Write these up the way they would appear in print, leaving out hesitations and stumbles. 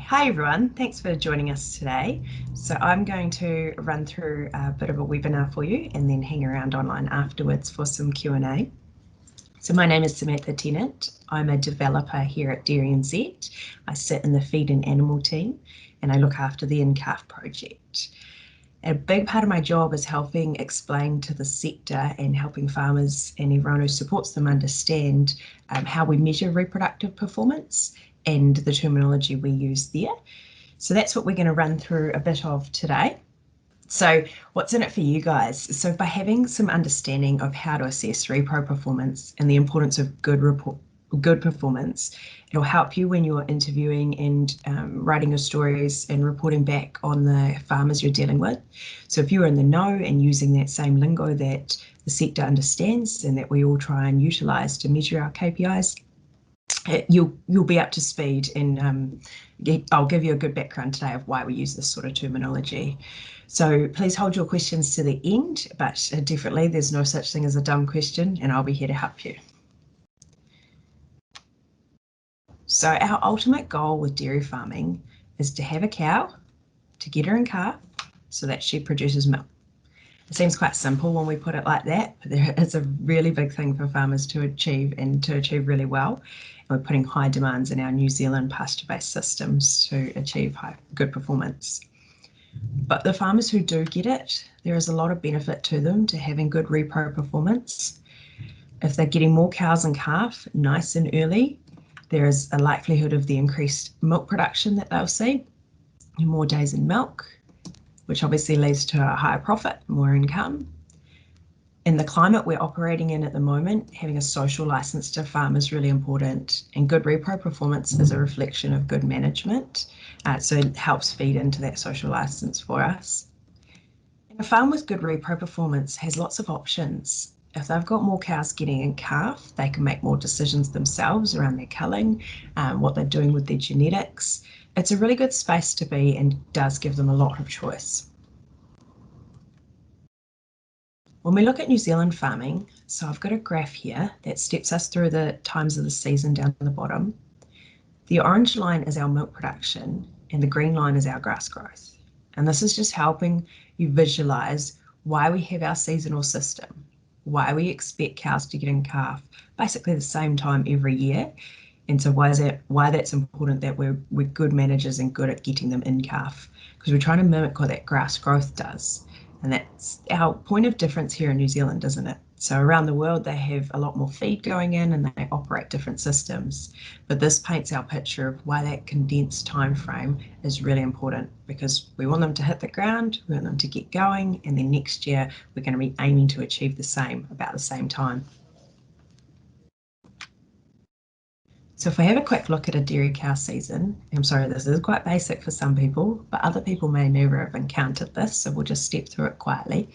Hi everyone, thanks for joining us today. So I'm going to run through a bit of a webinar for you and then hang around online afterwards for some Q&A. So my name is Samantha Tennent. I'm a developer here at DairyNZ. I sit in the feed and animal team and I look after the in-calf project. A big part of my job is helping explain to the sector and helping farmers and everyone who supports them understand how we measure reproductive performance and the terminology we use there. So that's what we're going to run through a bit of today. So what's in it for you guys? So by having some understanding of how to assess repro performance and the importance of good performance, it'll help you when you're interviewing and writing your stories and reporting back on the farmers you're dealing with. So if you're in the know and using that same lingo that the sector understands and that we all try and utilise to measure our KPIs, you'll be up to speed, and I'll give you a good background today of why we use this sort of terminology. So please hold your questions to the end, but definitely there's no such thing as a dumb question, and I'll be here to help you. So our ultimate goal with dairy farming is to have a cow, to get her in calf so that she produces milk. It seems quite simple when we put it like that, but it's a really big thing for farmers to achieve and to achieve really well. And we're putting high demands in our New Zealand pasture-based systems to achieve good performance. But the farmers who do get it, there is a lot of benefit to them to having good repro performance. If they're getting more cows and calf nice and early, there is a likelihood of the increased milk production that they'll see, and more days in milk, which obviously leads to a higher profit, more income. In the climate we're operating in at the moment, having a social license to farm is really important, and good repro performance is a reflection of good management, so it helps feed into that social license for us. And a farm with good repro performance has lots of options. If they've got more cows getting in calf, they can make more decisions themselves around their culling, what they're doing with their genetics. It's a really good space to be and does give them a lot of choice. When we look at New Zealand farming, so I've got a graph here that steps us through the times of the season down the bottom. The orange line is our milk production and the green line is our grass growth. And this is just helping you visualize why we have our seasonal system, why we expect cows to get in calf basically the same time every year. And so why that's important that we're good managers and good at getting them in calf, because we're trying to mimic what that grass growth does. And that's our point of difference here in New Zealand, isn't it? So around the world, they have a lot more feed going in and they operate different systems. But this paints our picture of why that condensed time frame is really important, because we want them to hit the ground, we want them to get going, and then next year we're going to be aiming to achieve the same, about the same time. So if we have a quick look at a dairy cow season, I'm sorry, this is quite basic for some people, but other people may never have encountered this, so we'll just step through it quietly.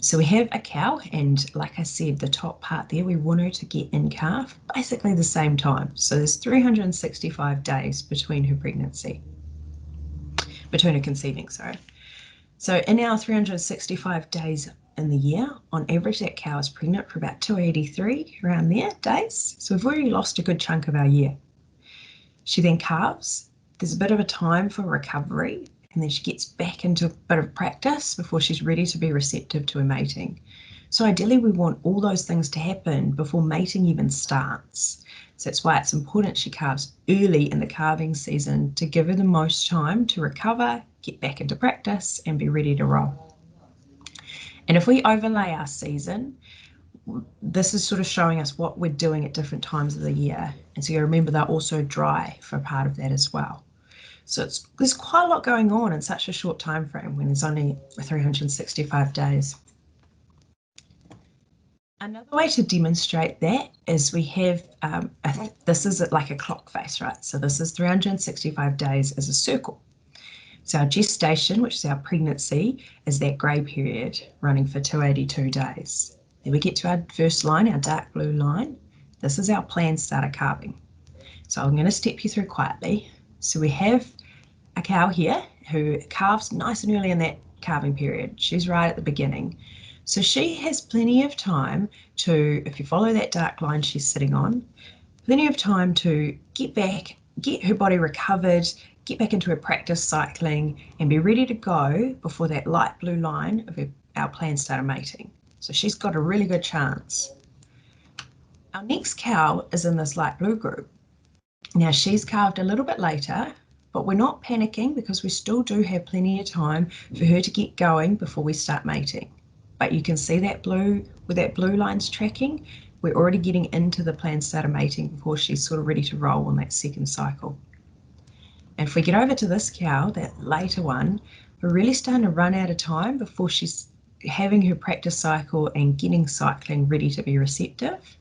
So we have a cow, and like I said, the top part there, we want her to get in calf basically the same time. So there's 365 days between her conceiving, sorry. So in our 365 days in the year, on average, that cow is pregnant for about 283 around there days. So we've already lost a good chunk of our year. She then calves. There's a bit of a time for recovery, and then she gets back into a bit of practice before she's ready to be receptive to a mating. So ideally, we want all those things to happen before mating even starts. So that's why it's important she calves early in the calving season to give her the most time to recover, get back into practice, and be ready to roll. And if we overlay our season, this is sort of showing us what we're doing at different times of the year. And so you remember they're also dry for a part of that as well. So there's quite a lot going on in such a short time frame when there's only 365 days. Another way to demonstrate that is we have, this is like a clock face, right? So this is 365 days as a circle. So our gestation, which is our pregnancy, is that grey period running for 282 days. Then we get to our first line, our dark blue line. This is our planned start of calving. So I'm going to step you through quietly. So we have a cow here who calves nice and early in that calving period. She's right at the beginning. So she has plenty of time to, if you follow that dark line she's sitting on, plenty of time to get back, get her body recovered, get back into her practice cycling and be ready to go before that light blue line of our planned start of mating. So she's got a really good chance. Our next cow is in this light blue group. Now she's calved a little bit later, but we're not panicking because we still do have plenty of time for her to get going before we start mating. But you can see that blue, where that blue line's tracking, we're already getting into the planned start of mating before she's sort of ready to roll on that second cycle. And if we get over to this cow, that later one, we're really starting to run out of time before she's having her practice cycle and getting cycling ready to be receptive.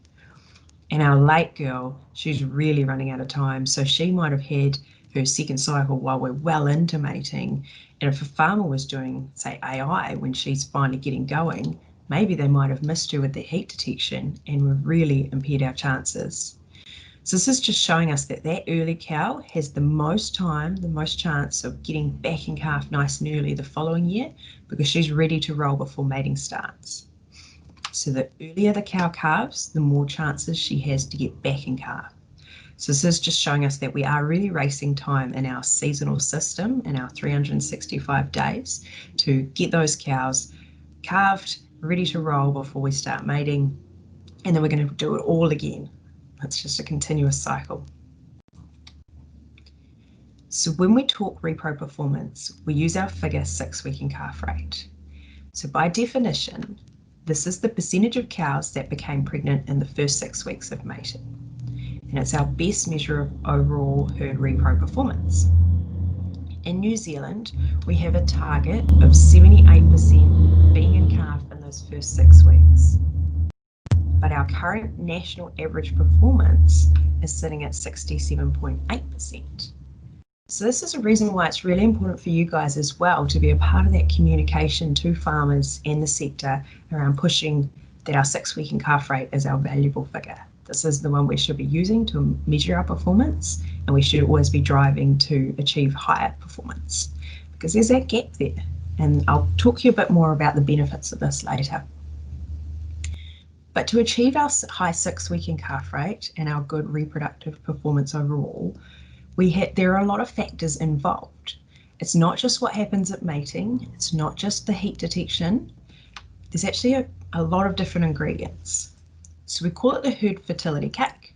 And our late girl, she's really running out of time. So she might have had her second cycle while we're well into mating. And if a farmer was doing, say, AI when she's finally getting going, maybe they might have missed her with their heat detection and we've really impaired our chances. So this is just showing us that that early cow has the most time, the most chance of getting back in calf nice and early the following year because she's ready to roll before mating starts. So the earlier the cow calves, the more chances she has to get back in calf. So this is just showing us that we are really racing time in our seasonal system, in our 365 days, to get those cows calved, ready to roll before we start mating, and then we're going to do it all again. It's just a continuous cycle. So when we talk repro performance, we use our figure 6-week in calf rate. So by definition, this is the percentage of cows that became pregnant in the first 6 weeks of mating. And it's our best measure of overall herd repro performance. In New Zealand, we have a target of 78% being in calf in those first 6 weeks. But our current national average performance is sitting at 67.8%. So this is a reason why it's really important for you guys as well to be a part of that communication to farmers and the sector around pushing that our 6-week in calf rate is our valuable figure. This is the one we should be using to measure our performance, and we should always be driving to achieve higher performance because there's that gap there. And I'll talk to you a bit more about the benefits of this later. But to achieve our high 6-week in calf rate and our good reproductive performance overall, there are a lot of factors involved. It's not just what happens at mating, it's not just the heat detection. There's actually a lot of different ingredients. So we call it the herd fertility cake,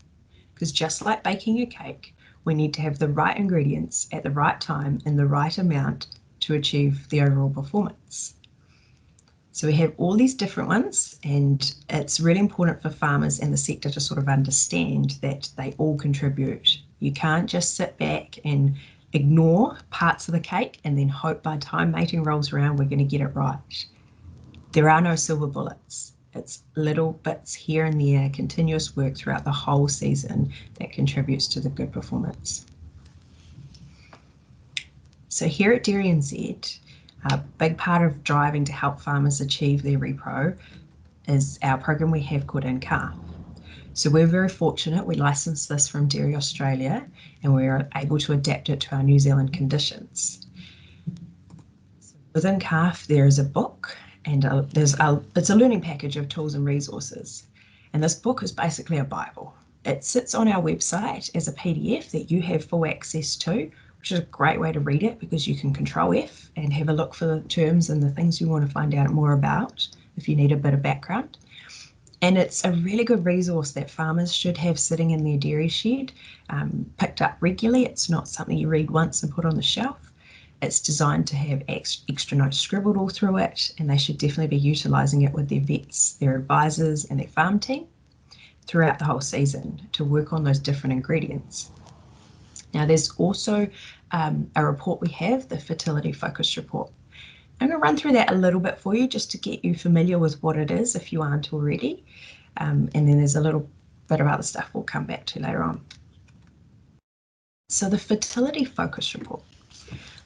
because just like baking a cake, we need to have the right ingredients at the right time in the right amount to achieve the overall performance. So we have all these different ones, and it's really important for farmers and the sector to sort of understand that they all contribute. You can't just sit back and ignore parts of the cake and then hope by the time mating rolls around we're going to get it right. There are no silver bullets. It's little bits here and there, continuous work throughout the whole season that contributes to the good performance. So here at DairyNZ, a big part of driving to help farmers achieve their repro is our program we have called In Calf. So we're very fortunate, we licensed this from Dairy Australia and we're able to adapt it to our New Zealand conditions. Within Calf there is a book and it's a learning package of tools and resources. And this book is basically a Bible. It sits on our website as a PDF that you have full access to, which is a great way to read it because you can Control F and have a look for the terms and the things you want to find out more about if you need a bit of background. And it's a really good resource that farmers should have sitting in their dairy shed, picked up regularly. It's not something you read once and put on the shelf. It's designed to have extra notes scribbled all through it, and they should definitely be utilising it with their vets, their advisors and their farm team throughout the whole season to work on those different ingredients. Now there's also a report we have, the Fertility Focus Report. I'm going to run through that a little bit for you just to get you familiar with what it is if you aren't already, and then there's a little bit of other stuff we'll come back to later on. So the Fertility Focus Report.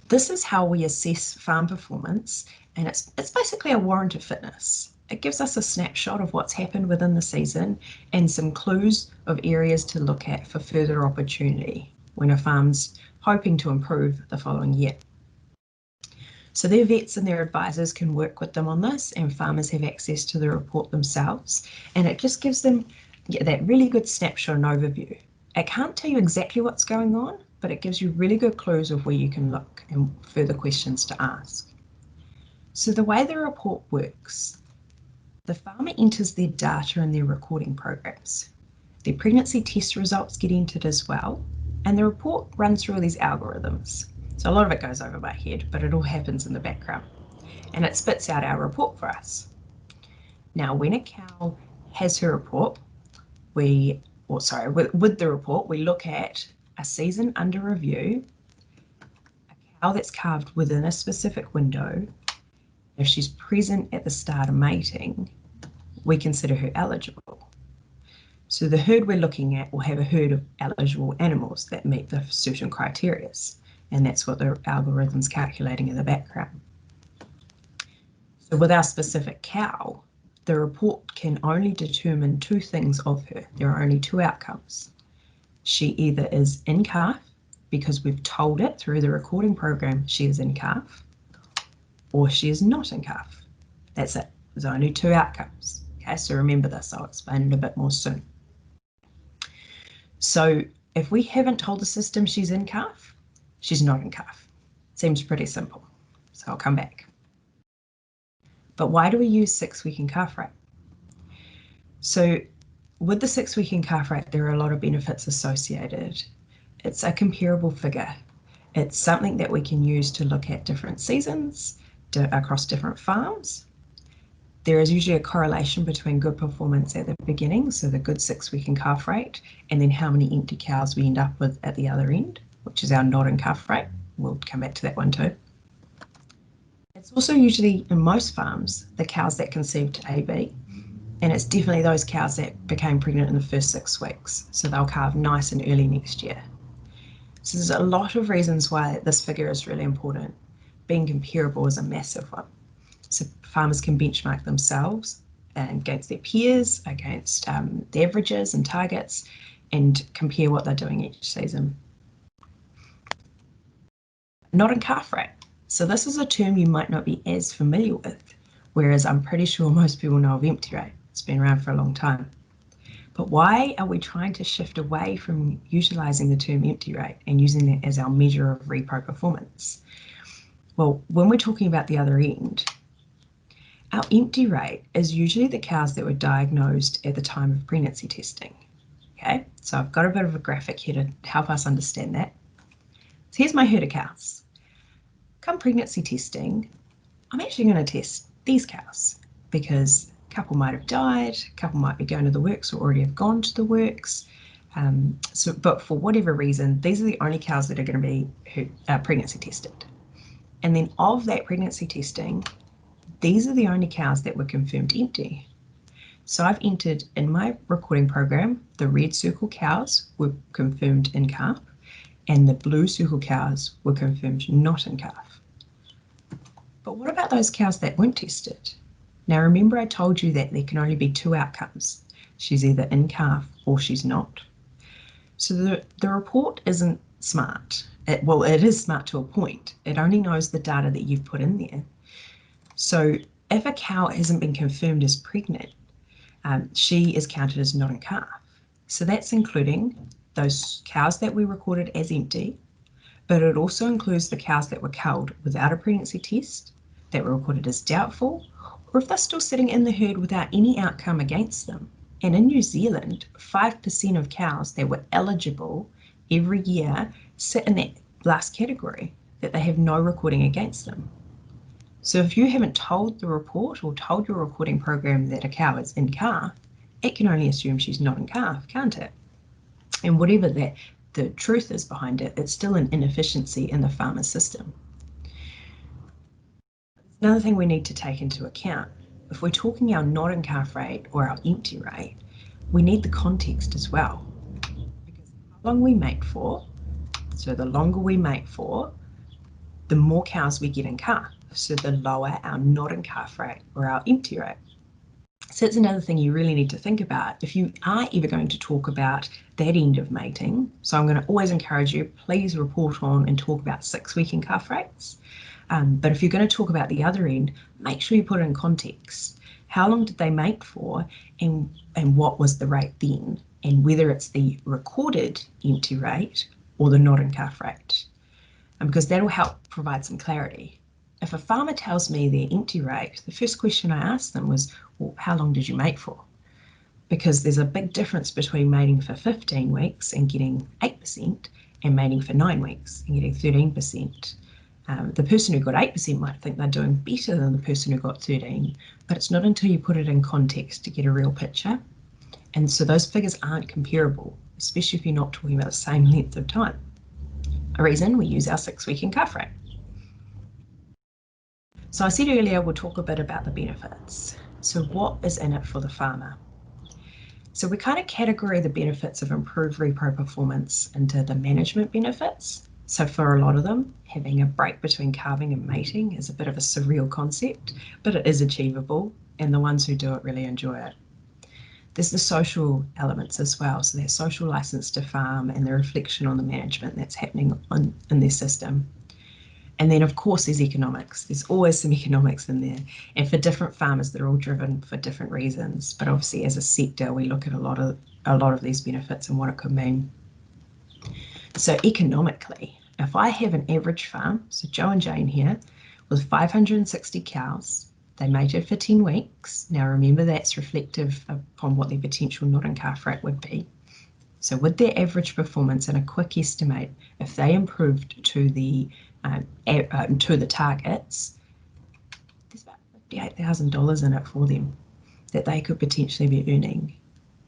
This is how we assess farm performance, and it's basically a warrant of fitness. It gives us a snapshot of what's happened within the season and some clues of areas to look at for further opportunity when a farm's hoping to improve the following year. So their vets and their advisors can work with them on this, and farmers have access to the report themselves, and it just gives them that really good snapshot and overview. It can't tell you exactly what's going on, but it gives you really good clues of where you can look and further questions to ask. So the way the report works, the farmer enters their data in their recording programs. Their pregnancy test results get entered as well, and the report runs through all these algorithms. So a lot of it goes over my head, but it all happens in the background, and it spits out our report for us. Now, when a cow has her report, with the report, we look at a season under review, a cow that's calved within a specific window. If she's present at the start of mating, we consider her eligible. So the herd we're looking at will have a herd of eligible animals that meet the certain criteria, and that's what the algorithm's calculating in the background. So with our specific cow, the report can only determine two things of her. There are only two outcomes. She either is in calf, because we've told it through the recording program she is in calf, or she is not in calf. That's it. There's only two outcomes. Okay, so remember this. I'll explain it a bit more soon. So if we haven't told the system she's in calf, she's not in calf. Seems pretty simple. So I'll come back. But why do we use 6-week in calf rate? So with the 6-week in calf rate, there are a lot of benefits associated. It's a comparable figure. It's something that we can use to look at different seasons across different farms. There is usually a correlation between good performance at the beginning, so the good 6-week in calf rate, and then how many empty cows we end up with at the other end, which is our not in calf rate. We'll come back to that one too. It's also usually, in most farms, the cows that conceived AB, and it's definitely those cows that became pregnant in the first 6 weeks, so they'll calve nice and early next year. So there's a lot of reasons why this figure is really important. Being comparable is a massive one. So farmers can benchmark themselves against their peers, against the averages and targets, and compare what they're doing each season. Not in calf rate. So this is a term you might not be as familiar with, whereas I'm pretty sure most people know of empty rate. It's been around for a long time. But why are we trying to shift away from utilising the term empty rate and using that as our measure of repro performance? Well, when we're talking about the other end, our empty rate is usually the cows that were diagnosed at the time of pregnancy testing. Okay, so I've got a bit of a graphic here to help us understand that. So here's my herd of cows. Come pregnancy testing, I'm actually going to test these cows because a couple might have died, a couple might be going to the works or already have gone to the works. But for whatever reason, these are the only cows that are going to be pregnancy tested. And then of that pregnancy testing, these are the only cows that were confirmed empty. So I've entered in my recording program, the red circle cows were confirmed in calf, and the blue circle cows were confirmed not in calf. But what about those cows that weren't tested? Now remember I told you that there can only be two outcomes. She's either in calf or she's not. So the report isn't smart. It is smart to a point. It only knows the data that you've put in there. So if a cow hasn't been confirmed as pregnant, she is counted as not in calf. So that's including those cows that we recorded as empty, but it also includes the cows that were culled without a pregnancy test, that were recorded as doubtful, or if they're still sitting in the herd without any outcome against them. And in New Zealand, 5% of cows that were eligible every year sit in that last category, that they have no recording against them. So if you haven't told the report or told your recording program that a cow is in calf, it can only assume she's not in calf, can't it? And whatever the truth is behind it, it's still an inefficiency in the farmer's system. Another thing we need to take into account, if we're talking our not in calf rate or our empty rate, we need the context as well. Because how long we mate for, so the longer we mate for, the more cows we get in calf. So the lower our not in calf rate or our empty rate. So that's another thing you really need to think about if you are ever going to talk about that end of mating. So I'm going to always encourage you, please report on and talk about 6-week in calf rates. But if you're going to talk about the other end, make sure you put it in context. How long did they mate for, and what was the rate then? And whether it's the recorded empty rate or the not in calf rate, and because that'll help provide some clarity. If a farmer tells me their empty rate, the first question I ask them was, well, how long did you mate for? Because there's a big difference between mating for 15 weeks and getting 8% and mating for 9 weeks and getting 13%. The person who got 8% might think they're doing better than the person who got 13, but it's not until you put it in context to get a real picture. And so those figures aren't comparable, especially if you're not talking about the same length of time. A reason we use our 6-week in calf rate. So I said earlier we'll talk a bit about the benefits. So what is in it for the farmer? So we kind of categorize the benefits of improved repro performance into the management benefits. So for a lot of them, having a break between calving and mating is a bit of a surreal concept, but it is achievable, and the ones who do it really enjoy it. There's the social elements as well, so their social license to farm and the reflection on the management that's happening in their system. And then of course there's economics. There's always some economics in there, and for different farmers they're all driven for different reasons, but obviously as a sector we look at a lot of these benefits and what it could mean. So economically, if I have an average farm, so Joe and Jane here, with 560 cows, they mated for 10 weeks. Now remember that's reflective upon what their potential not in calf rate would be. So with their average performance and a quick estimate, if they improved to the targets, there's about $58,000 in it for them that they could potentially be earning.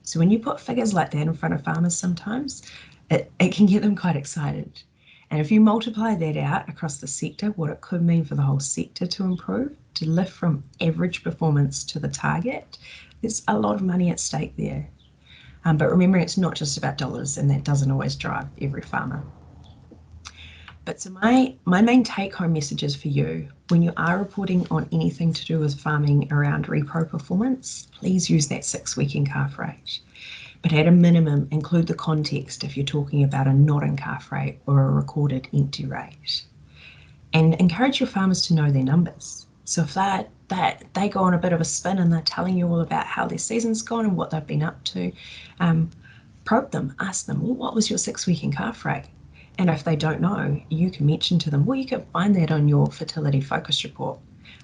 So when you put figures like that in front of farmers sometimes, it can get them quite excited. And if you multiply that out across the sector, what it could mean for the whole sector to improve, to lift from average performance to the target, there's a lot of money at stake there. But remember, it's not just about dollars, and that doesn't always drive every farmer. But so my main take-home messages for you, when you are reporting on anything to do with farming around repro performance, please use that 6-week in calf rate. But at a minimum, include the context if you're talking about a not in calf rate or a recorded empty rate. And encourage your farmers to know their numbers. So if they go on a bit of a spin and they're telling you all about how their season's gone and what they've been up to, probe them, ask them, well, what was your 6-week in calf rate? And if they don't know, you can mention to them, well, you can find that on your fertility focus report.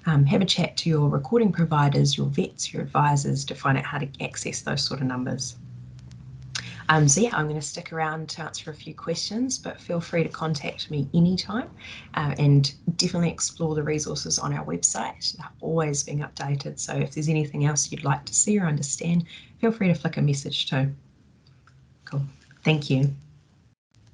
Have a chat to your recording providers, your vets, your advisors to find out how to access those sort of numbers. So yeah, I'm going to stick around to answer a few questions, but feel free to contact me anytime, and definitely explore the resources on our website. They're always being updated, so if there's anything else you'd like to see or understand, feel free to flick a message too. Cool. Thank you.